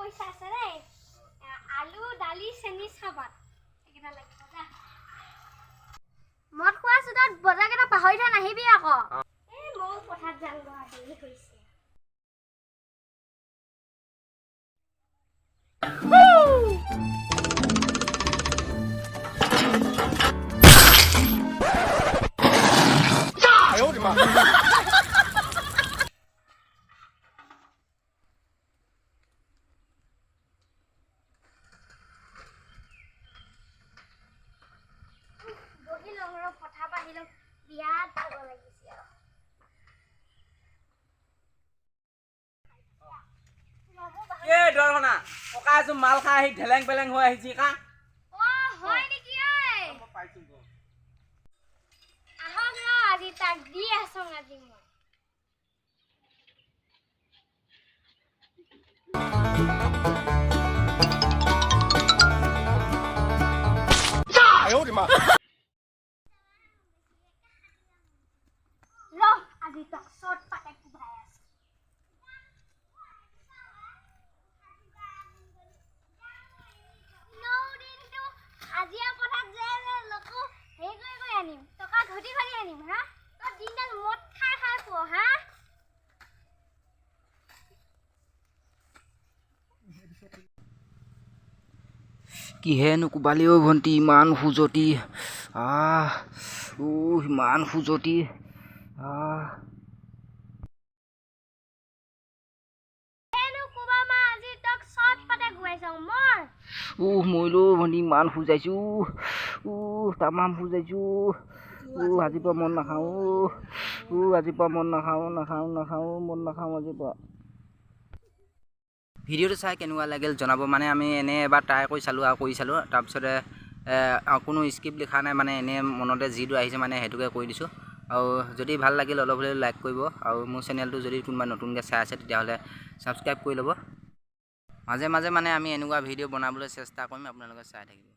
পইচা আছে ৰে আলু দালি চেনি চাবাত একেটা লাগিব যা মত খোৱা সুদত বজাৰ কেটা পাহৰি থা নাহিবি আকৌ এই মও পথাত যাম গা দেৰি হৈছে মাল খাই আহি ঢেলেং পেলেং হৈ আহিছি কা হয় নেকি ঐ আহক ন আজি তাক দি আছো আজি মই আজি তাক শর্ট পাতে কুবাই আছে আজিয়া পথাত যে লোক হেই গৈ আনিম টকা ঘটি ঘটি আনিম হা তো দিনদাল মদ খাই খাই পো হা কিহেনো কোবালি ও ভন্টি ইমান খুজতি ইমান খুজতি এনো কুবা মা আজি তক শর্ট পাতে গুৱাই যাও মই মইলো ভন্টি ইমান খুজাইছো তামাম খুজাইছো আজি পৰা মন নাখাওঁ আজি পৰা মন নাখাওঁ মন নাখাওঁ আজি পৰা ভিডিঅ'টো চাই কেনেকুৱা লাগিল জনাব মানে আমি এনে এবাৰ ট্ৰাই কৰি চালোঁ তাৰপিছতে কোনো স্ক্ৰিপ্ট লিখা নাই মানে এনে মনতে যিটো আহিছে মানে সেইটোকে কৰি দিছোঁ আৰু যদি ভাল লাগিল অলপ হ'লেও লাইক কৰিব আৰু মোৰ চেনেলটো যদি কোনোবা নতুনকৈ চাই আছে তেতিয়াহ'লে ছাবস্ক্ৰাইব কৰি ল'ব মাজে মাজে মানে আমি এনেকুৱা ভিডিঅ' বনাবলৈ চেষ্টা কৰিম আপোনালোকে চাই থাকিব